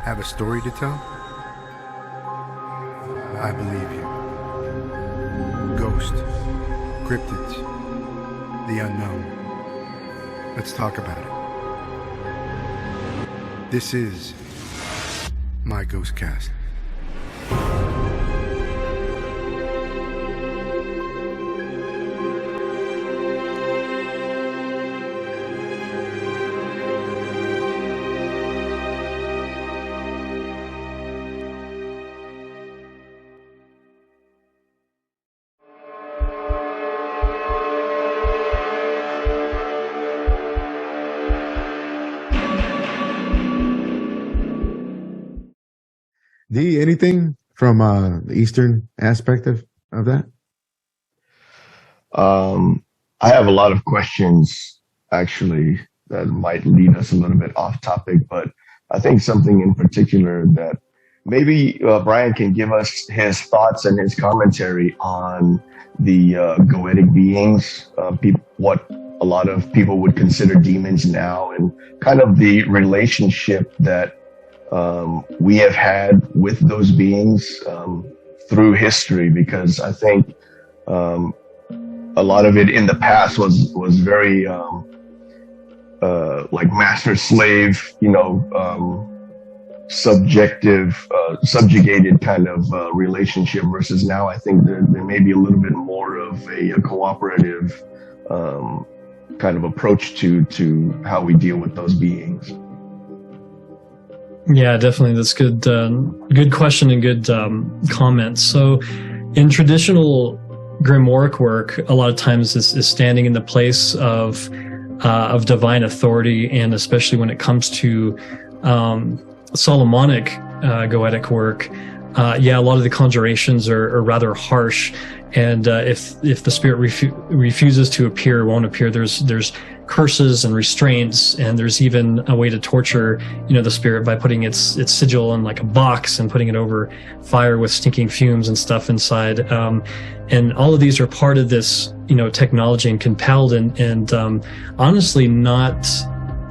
Have a story to tell? I believe you. Ghost, cryptids, the unknown. Let's talk about it. This is My GhostCast. D, anything from the Eastern aspect of that? I have a lot of questions, actually, that might lead us a little bit off topic, but I think something in particular that maybe Bryan can give us his thoughts and his commentary on the goetic beings, what a lot of people would consider demons now, and kind of the relationship that we have had with those beings through history, because I think a lot of it in the past was very like master-slave, subjugated kind of relationship, versus now I think there may be a little bit more of a cooperative kind of approach to how we deal with those beings. Yeah, definitely. That's good. Good question and good comments. So, in traditional grimoire work, a lot of times is standing in the place of divine authority, and especially when it comes to Solomonic goetic work. A lot of the conjurations are rather harsh, and if the spirit refuses to appear, won't appear, there's curses and restraints, and there's even a way to torture the spirit by putting its sigil in like a box and putting it over fire with stinking fumes and stuff inside, and all of these are part of this technology and compelled and honestly not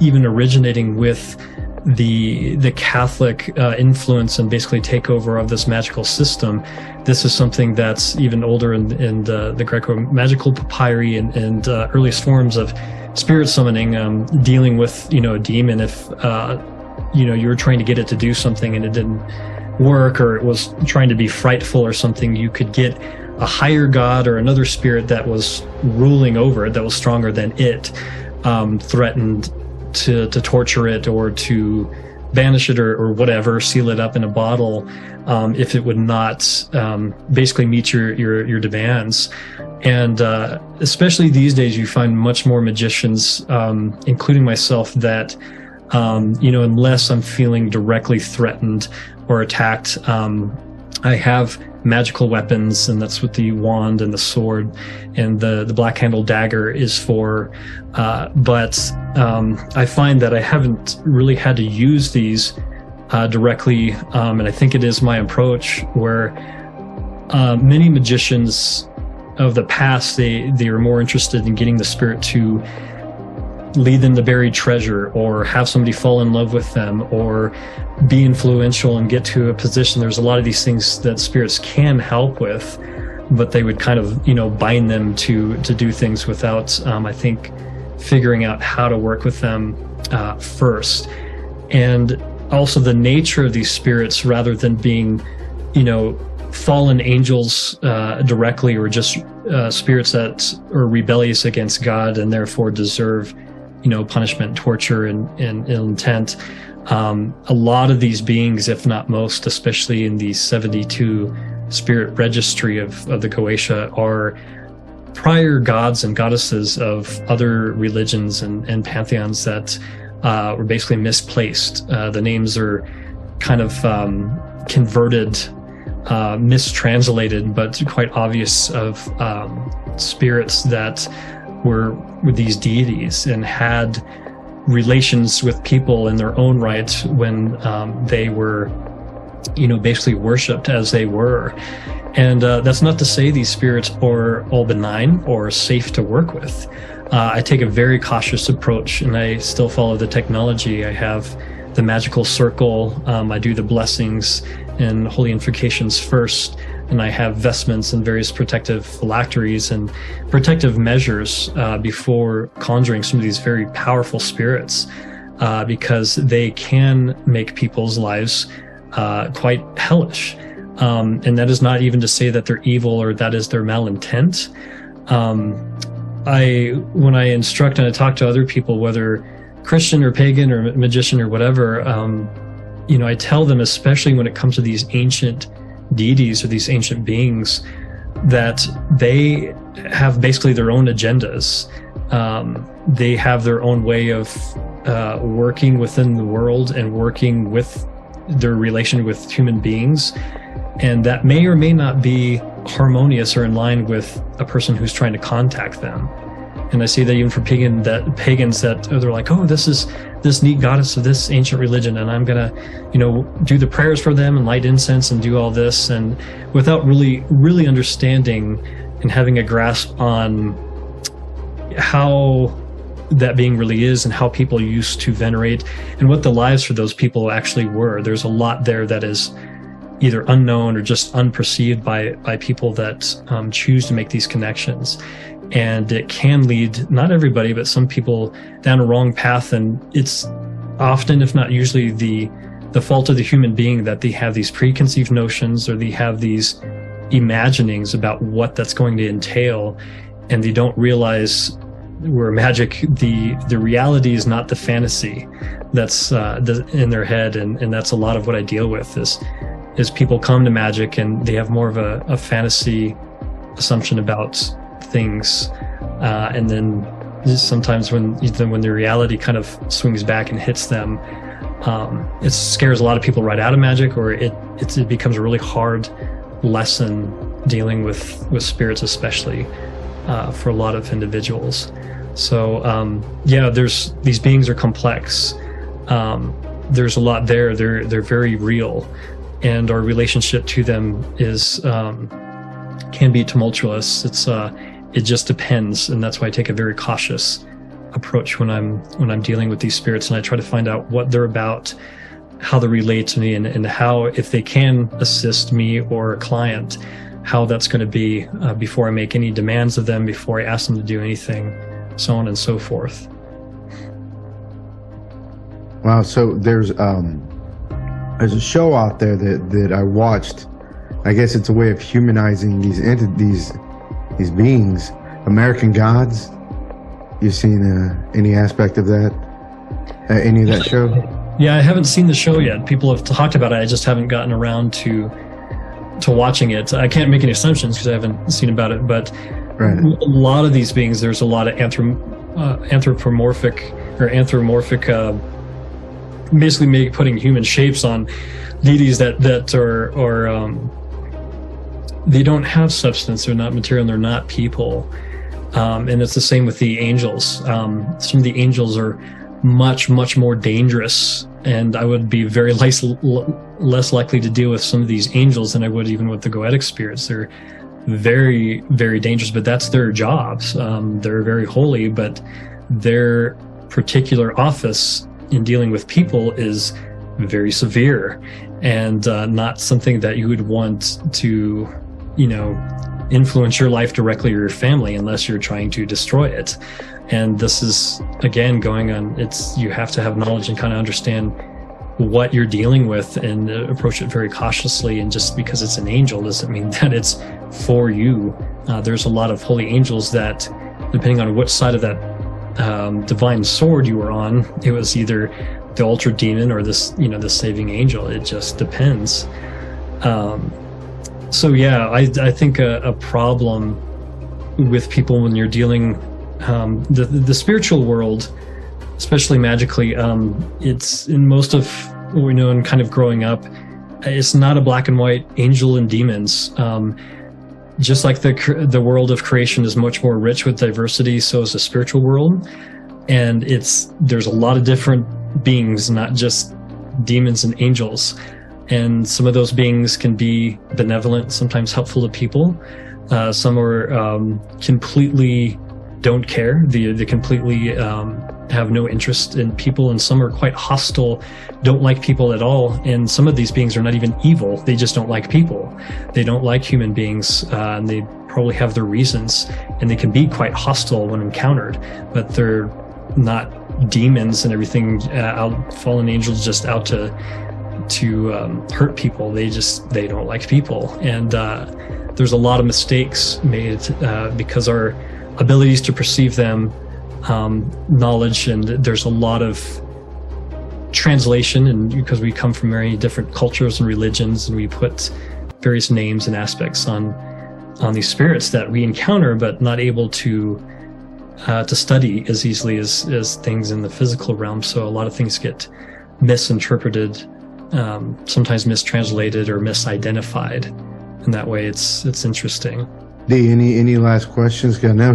even originating with the Catholic influence and basically takeover of this magical system. This is something that's even older in the Greco-magical papyri and earliest forms of spirit summoning, dealing with a demon. If you were trying to get it to do something and it didn't work, or it was trying to be frightful or something, you could get a higher god or another spirit that was ruling over it, that was stronger than it, threatened to torture it or to banish it or whatever, seal it up in a bottle, if it would not basically meet your demands. And especially these days, you find much more magicians, including myself, that unless I'm feeling directly threatened or attacked, I have magical weapons, and that's what the wand and the sword and the black handled dagger is for. But I find that I haven't really had to use these directly, and I think it is my approach where many magicians of the past, they are more interested in getting the spirit to lead them to buried treasure, or have somebody fall in love with them, or be influential and get to a position. There's a lot of these things that spirits can help with, but they would kind of bind them to do things without I think figuring out how to work with them first. And also the nature of these spirits, rather than being fallen angels directly, or just spirits that are rebellious against God and therefore deserve punishment, torture, and ill intent. A lot of these beings, if not most, especially in the 72 spirit registry of the Goetia, are prior gods and goddesses of other religions and pantheons that were basically misplaced. The names are kind of converted, mistranslated, but quite obvious, of spirits that were these deities and had relations with people in their own right when they were basically worshipped as they were. And that's not to say these spirits are all benign or safe to work with. I take a very cautious approach, and I still follow the technology. I have the magical circle. I do the blessings and holy invocations first, and I have vestments and various protective phylacteries and protective measures before conjuring some of these very powerful spirits, because they can make people's lives quite hellish. And that is not even to say that they're evil or that is their malintent. When I instruct and I talk to other people, whether Christian or pagan or magician or whatever, I tell them, especially when it comes to these ancient deities or these ancient beings, that they have basically their own agendas. They have their own way of working within the world and working with their relation with human beings, and that may or may not be harmonious or in line with a person who's trying to contact them. And I see that even for pagans that they're like, oh, this is this neat goddess of this ancient religion, and I'm gonna, do the prayers for them and light incense and do all this, and without really understanding and having a grasp on how that being really is and how people used to venerate and what the lives for those people actually were. There's a lot there that is either unknown or just unperceived by people that choose to make these connections. And it can lead, not everybody, but some people, down a wrong path. And it's often, if not usually, the fault of the human being that they have these preconceived notions or they have these imaginings about what that's going to entail, and they don't realize where magic, the reality is not the fantasy that's in their head. And that's a lot of what I deal with is people come to magic and they have more of a fantasy assumption about things, and then sometimes when the reality kind of swings back and hits them, it scares a lot of people right out of magic, or it becomes a really hard lesson dealing with spirits, especially for a lot of individuals. So there's these beings are complex. There's a lot there. They're very real, and our relationship to them is can be tumultuous. It just depends, and that's why I take a very cautious approach when I'm dealing with these spirits, and I try to find out what they're about, how they relate to me, and how, if they can assist me or a client, how that's going to be before I make any demands of them, before I ask them to do anything, so on and so forth. Wow, so there's a show out there that I watched. I guess it's a way of humanizing these entities, these beings, American Gods. You seen any aspect of that? Any of that show? Yeah, I haven't seen the show yet. People have talked about it. I just haven't gotten around to watching it. I can't make any assumptions because I haven't seen about it. But right. A lot of these beings, there's a lot of anthropomorphic, basically putting human shapes on deities that are they don't have substance. They're not material. And they're not people. And it's the same with the angels. Some of the angels are much, much more dangerous, and I would be very less likely to deal with some of these angels than I would even with the goetic spirits. They're very, very dangerous, but that's their jobs. They're very holy, but their particular office in dealing with people is very severe, and not something that you would want to, influence your life directly or your family unless you're trying to destroy it. And this is, again, going on, you have to have knowledge and kind of understand what you're dealing with and approach it very cautiously. And just because it's an angel doesn't mean that it's for you. There's a lot of holy angels that, depending on which side of that divine sword you were on, it was either the ultra demon or this, the saving angel. It just depends. So yeah, I think a problem with people when you're dealing the spiritual world, especially magically, it's in most of what we know and kind of growing up, it's not a black and white angel and demons. Just like the world of creation is much more rich with diversity, so is the spiritual world. And there's a lot of different beings, not just demons and angels. And some of those beings can be benevolent, sometimes helpful to people. Some are completely don't care. They completely have no interest in people, and some are quite hostile, don't like people at all. And some of these beings are not even evil, they just don't like people. They don't like human beings, and they probably have their reasons, and they can be quite hostile when encountered, but they're not demons and everything, fallen angels just out to hurt people. They don't like people. And there's a lot of mistakes made because our abilities to perceive them, knowledge, and there's a lot of translation, and because we come from very different cultures and religions, and we put various names and aspects on these spirits that we encounter, but not able to study as easily as things in the physical realm. So a lot of things get misinterpreted, sometimes mistranslated or misidentified. And that way it's interesting. D, any last questions? 'Cause I know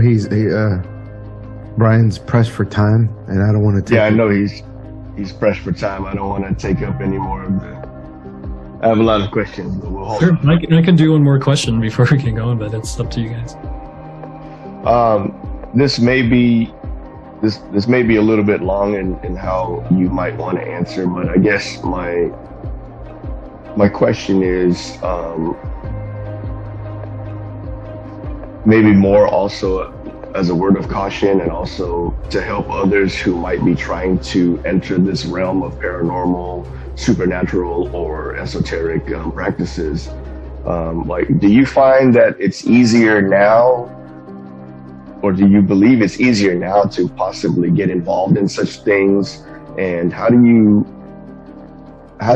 Bryan's pressed for time, and I don't want to take. Yeah, I know he's pressed for time. I don't want to take up any more of the. I have a lot of questions, but we'll hold Sure, on. I can do one more question before we get going, but it's up to you guys. This may be a little bit long in how you might want to answer, but I guess my question is maybe more also as a word of caution, and also to help others who might be trying to enter this realm of paranormal, supernatural, or esoteric practices. Do you find that it's easier now, or do you believe it's easier now to possibly get involved in such things? And how do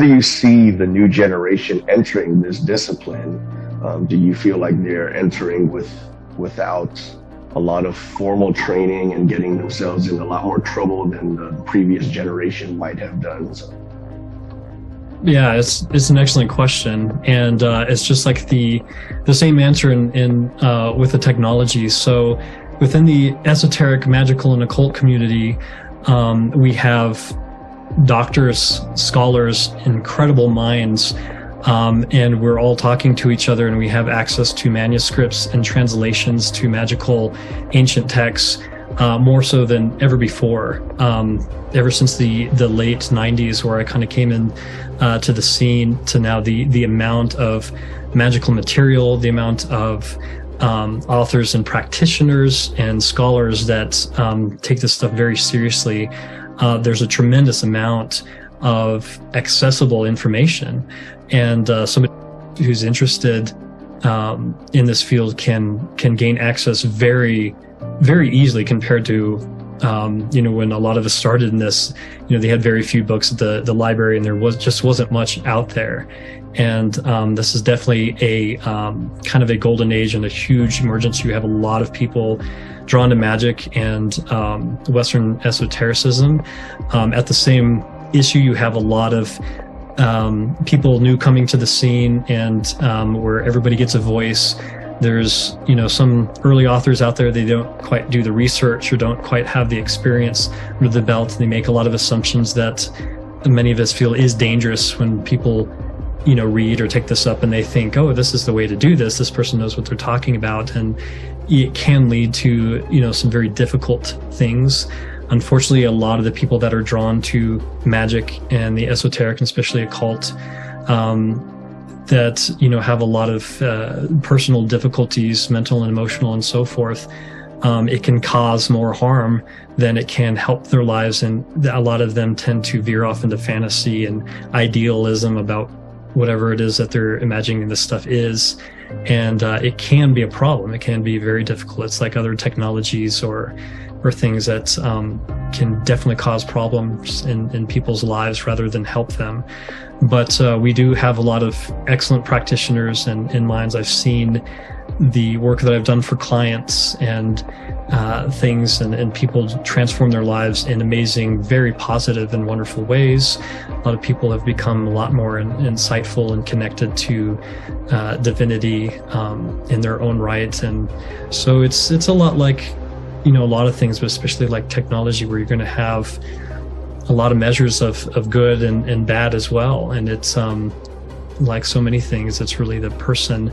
you see the new generation entering this discipline? Do you feel like they're entering without a lot of formal training and getting themselves in a lot more trouble than the previous generation might have done? So. Yeah, it's an excellent question, and it's just like the same answer in with the technology. So within the esoteric, magical, and occult community, we have doctors, scholars, incredible minds, and we're all talking to each other, and we have access to manuscripts and translations to magical ancient texts, more so than ever before. Ever since the late 90s, where I kind of came in to the scene, to now the amount of magical material, the amount of authors and practitioners and scholars that take this stuff very seriously. There's a tremendous amount of accessible information, and somebody who's interested in this field can gain access very, very easily compared to when a lot of us started in this. They had very few books at the library, and there wasn't much out there. And this is definitely a kind of a golden age and a huge emergence. You have a lot of people drawn to magic and Western esotericism. At the same issue, you have a lot of people new coming to the scene, and where everybody gets a voice. There's some early authors out there, they don't quite do the research or don't quite have the experience under the belt, and they make a lot of assumptions that many of us feel is dangerous when people read or take this up, and they think, oh, this is the way to do this. This person knows what they're talking about, and it can lead to some very difficult things. Unfortunately, a lot of the people that are drawn to magic and the esoteric, and especially occult, that have a lot of personal difficulties, mental and emotional and so forth, it can cause more harm than it can help their lives, and a lot of them tend to veer off into fantasy and idealism about whatever it is that they're imagining this stuff is, and it can be a problem. It can be very difficult. It's like other technologies or things that can definitely cause problems in people's lives rather than help them. But we do have a lot of excellent practitioners and minds. I've seen the work that I've done for clients and things, and people transform their lives in amazing, very positive and wonderful ways. A lot of people have become a lot more insightful and connected to divinity in their own right. And so it's a lot like a lot of things, but especially like technology, where you're going to have a lot of measures of good and bad as well. And it's like so many things, it's really the person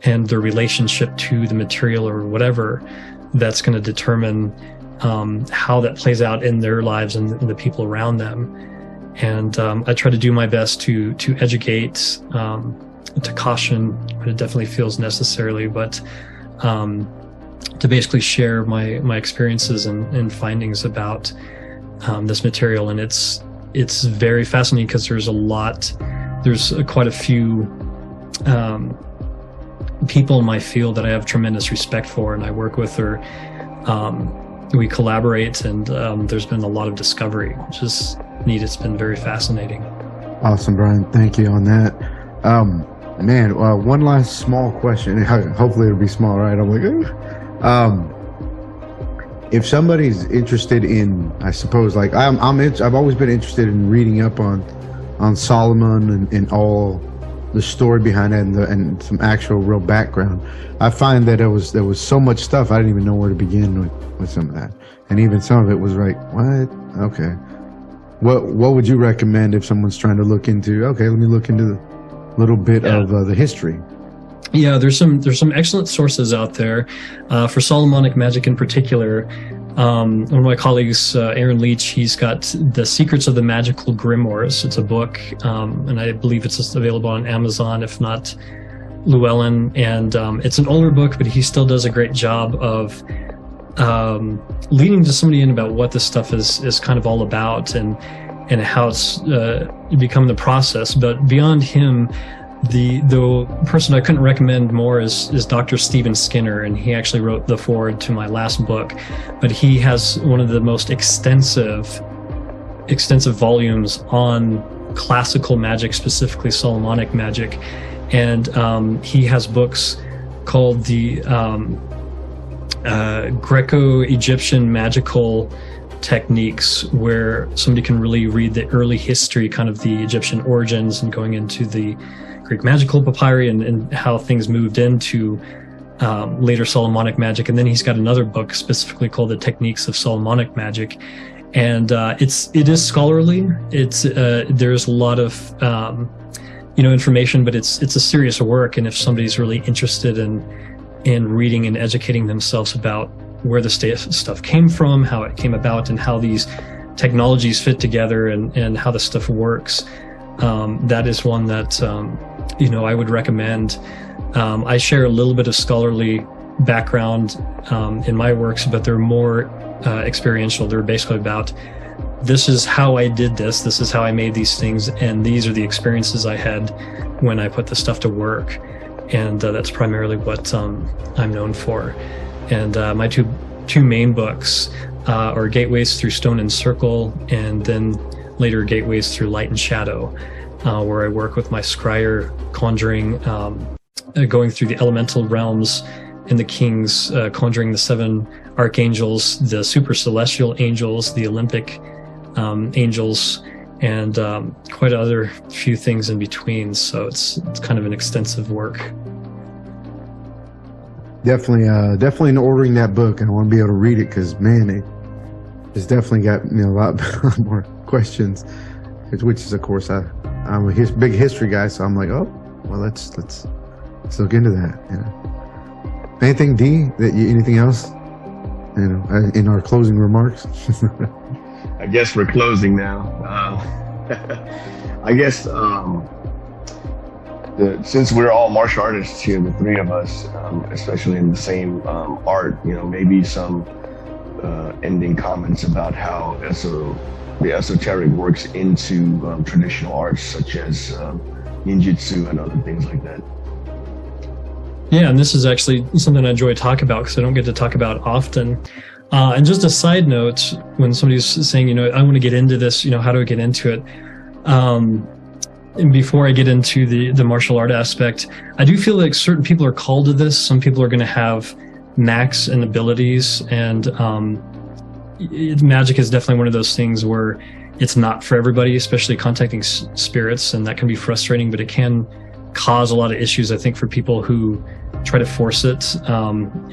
and their relationship to the material or whatever that's going to determine how that plays out in their lives and the people around them. And I try to do my best to educate, to caution, but it definitely feels necessarily, but to basically share my experiences and findings about this material. And it's very fascinating because there's quite a few people in my field that I have tremendous respect for and I work with, or we collaborate, and there's been a lot of discovery, which is neat. It's been very fascinating. Awesome, Bryan. Thank you on that. Man, one last small question. Hopefully it'll be small, right? I'm like, if somebody's interested in, I suppose, like I've always been interested in reading up on Solomon and all the story behind it and some actual real background. I find that there was so much stuff I didn't even know where to begin with some of that, and even some of it was like, what? Okay, what would you recommend if someone's trying to look into? Okay, let me look into a little bit of the history. Yeah, there's some excellent sources out there for Solomonic magic in particular. One of my colleagues, Aaron Leach, he's got The Secrets of the Magical Grimoires. It's a book, and I believe it's available on Amazon, if not Llewellyn. And it's an older book, but he still does a great job of leading to somebody in about what this stuff is kind of all about and how it's become the process. But beyond him, the person I couldn't recommend more is Dr. Stephen Skinner, and he actually wrote the foreword to my last book. But he has one of the most extensive volumes on classical magic, specifically Solomonic magic, and he has books called the Greco-Egyptian magical techniques, where somebody can really read the early history, kind of the Egyptian origins, and going into the Greek magical papyri and how things moved into later Solomonic magic. And then he's got another book specifically called The Techniques of Solomonic Magic, and it is scholarly. There's a lot of information, but it's a serious work. And if somebody's really interested in reading and educating themselves about where the stuff came from, how it came about, and how these technologies fit together, and how the stuff works, that is one that I would recommend. I share a little bit of scholarly background in my works, but they're more experiential. They're basically about, this is how I did this is how I made these things, and these are the experiences I had when I put the stuff to work. And that's primarily what I'm known for. And my two main books are Gateways Through Stone and Circle, and then later Gateways Through Light and Shadow, where I work with my scryer conjuring, going through the elemental realms and the kings, conjuring the 7 archangels, the super celestial angels, the Olympic angels, and quite other few things in between. So it's kind of an extensive work. Definitely in ordering that book, and I want to be able to read it, because man, it's definitely got a lot more questions. Which is, of course, I'm a big history guy, so I'm like, oh, well, let's look into that. Anything, D? Anything else? In our closing remarks. I guess we're closing now. I guess since we're all martial artists here, the three of us, especially in the same art, maybe some ending comments about how the esoteric works into traditional arts such as ninjutsu and other things like that. Yeah, and this is actually something I enjoy talking about, because I don't get to talk about often. And just a side note, when somebody's saying, I want to get into this, how do I get into it? And before I get into the martial art aspect, I do feel like certain people are called to this. Some people are going to have knacks and abilities, and magic is definitely one of those things where it's not for everybody, especially contacting spirits, and that can be frustrating, but it can cause a lot of issues, I think, for people who try to force it.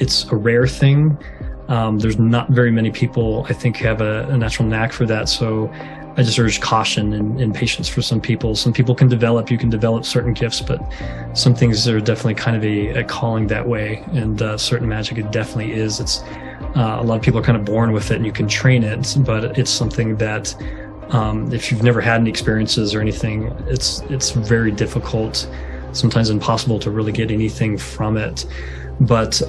It's a rare thing. There's not very many people, I think, have a natural knack for that. So I just urge caution and patience for some people. Some people you can develop certain gifts, but some things are definitely kind of a calling that way. And certain magic, it definitely is. It's A lot of people are kind of born with it, and you can train it, but it's something that if you've never had any experiences or anything, it's very difficult, sometimes impossible to really get anything from it. But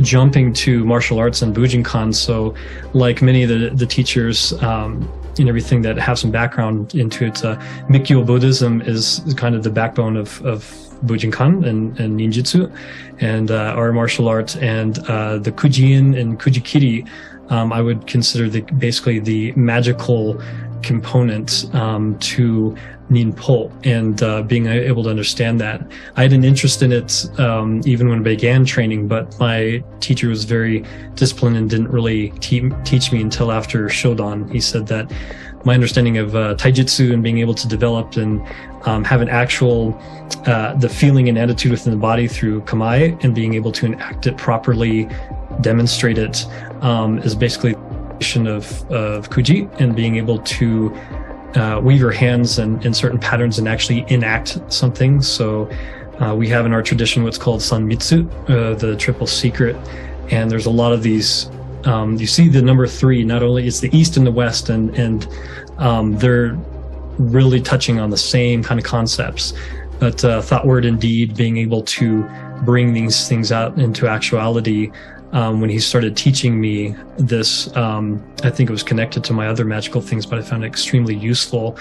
jumping to martial arts and Bujinkan, so like many of the teachers and everything that have some background into it, Mikyo Buddhism is kind of the backbone of Bujinkan and ninjutsu, and our martial art, and the Kujin and Kujikiri, I would consider basically the magical component to Ninpo, and being able to understand that. I had an interest in it even when I began training, but my teacher was very disciplined and didn't really teach me until after Shodan. He said that my understanding of taijutsu and being able to develop and have an actual the feeling and attitude within the body through kamae, and being able to enact it properly, demonstrate it, is basically of Kuji, and being able to weave your hands in certain patterns and actually enact something. So we have in our tradition what's called Sanmitsu, the triple secret, and there's a lot of these. You see the number 3, not only it's the East and the West, and they're really touching on the same kind of concepts, but thought, word, and deed, being able to bring these things out into actuality. When he started teaching me this, I think it was connected to my other magical things, but I found it extremely useful,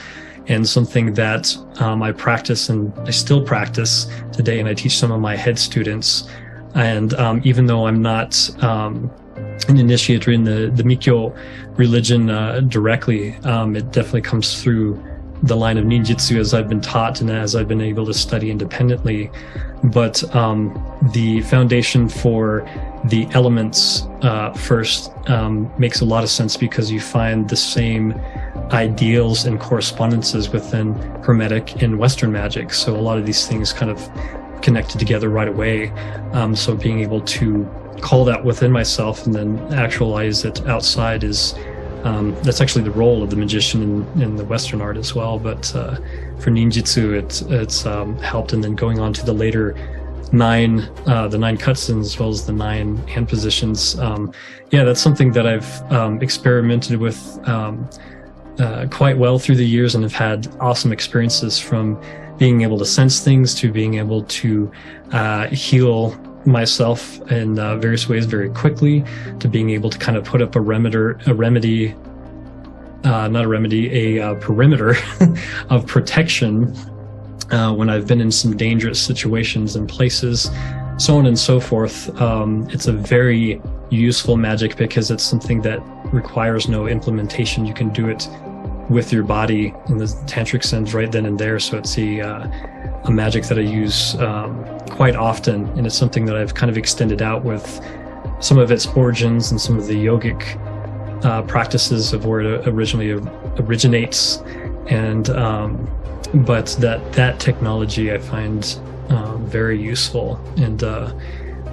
and something that I practice, and I still practice today, and I teach some of my head students. And even though I'm not an initiator in the Mikyo religion directly, it definitely comes through the line of ninjutsu as I've been taught and as I've been able to study independently. But the foundation for the elements first makes a lot of sense, because you find the same ideals and correspondences within Hermetic and Western magic. So a lot of these things kind of connected together right away. So being able to call that within myself and then actualize it outside is that's actually the role of the magician in the Western art as well. But for ninjutsu, it's helped. And then going on to the later the 9 cutscenes, as well as the 9 hand positions. That's something that I've experimented with quite well through the years, and have had awesome experiences, from being able to sense things to being able to heal myself in various ways very quickly, to being able to kind of put up a perimeter of protection when I've been in some dangerous situations and places, so on and so forth. It's a very useful magic, because it's something that requires no implementation. You can do it with your body in the tantric sense right then and there. So it's a magic that I use quite often, and it's something that I've kind of extended out with some of its origins and some of the yogic practices of where it originally originates. And but that technology I find very useful, and I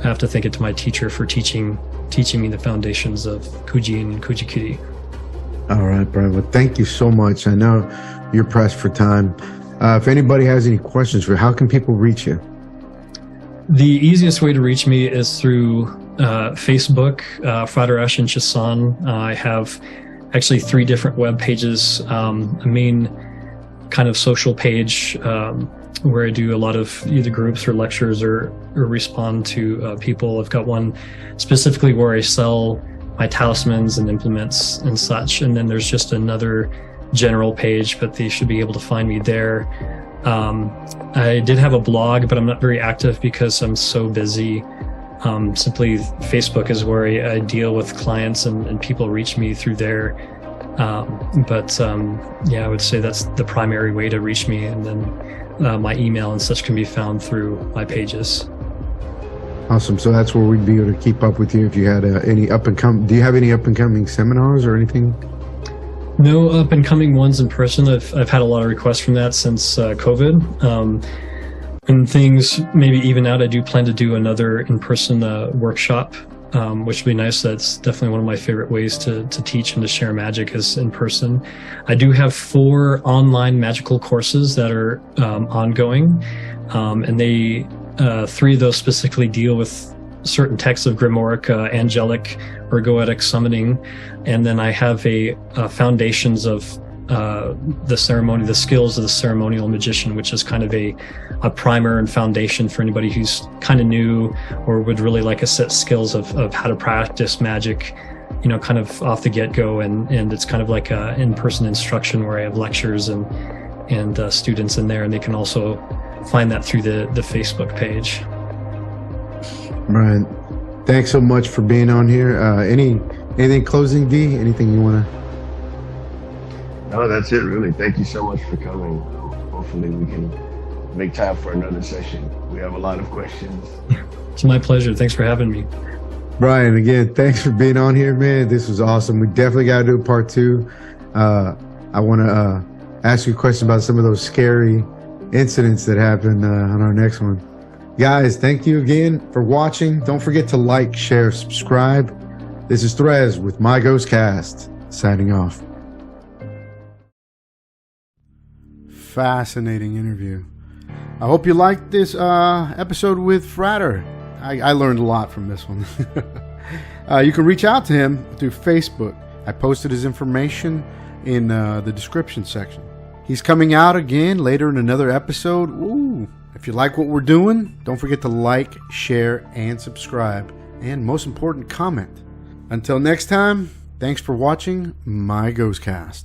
have to thank it to my teacher for teaching me the foundations of Kujin and Kujikiri. All right, Bryan. Well, thank you so much. I know you're pressed for time. If anybody has any questions for you, how can people reach you? The easiest way to reach me is through Facebook, Frater Ashen Chassan. I have actually 3 different web pages. A main kind of social page where I do a lot of either groups or lectures or respond to people. I've got one specifically where I sell my talismans and implements and such. And then there's just another general page, but they should be able to find me there. I did have a blog, but I'm not very active because I'm so busy. Simply Facebook is where I deal with clients, and people reach me through there. I would say that's the primary way to reach me. And then my email and such can be found through my pages. Awesome. So that's where we'd be able to keep up with you if you had any up-and-coming. Do you have any up-and-coming seminars or anything? No up-and-coming ones in person. I've had a lot of requests from that since COVID. When things maybe even out, I do plan to do another in-person workshop, which would be nice. That's definitely one of my favorite ways to teach and to share magic is in person. I do have 4 online magical courses that are ongoing, and they 3 of those specifically deal with certain texts of Grimoire, angelic or goetic summoning, and then I have a foundations of the ceremony, the skills of the ceremonial magician, which is kind of a primer and foundation for anybody who's kind of new or would really like a set skills of how to practice magic, you know, kind of off the get-go. And it's kind of like a in-person instruction where I have lectures and students in there, and they can also find that through the Facebook page. Right. Thanks so much for being on here. Anything closing, D? Anything you want to? No, that's it, really. Thank you so much for coming. Hopefully we can make time for another session. We have a lot of questions. It's my pleasure. Thanks for having me. Brian, again, thanks for being on here, man. This was awesome. We definitely got to do a part 2. I want to ask you a question about some of those scary incidents that happened on our next one. Guys, thank you again for watching. Don't forget to like, share, subscribe. This is Therese with My GhostCast, signing off. Fascinating interview. I hope you liked this episode with Frater. I learned a lot from this one. You can reach out to him through Facebook. I posted his information in the description section. He's coming out again later in another episode. Ooh. If you like what we're doing, don't forget to like, share, and subscribe. And most important, comment. Until next time, thanks for watching My GhostCast.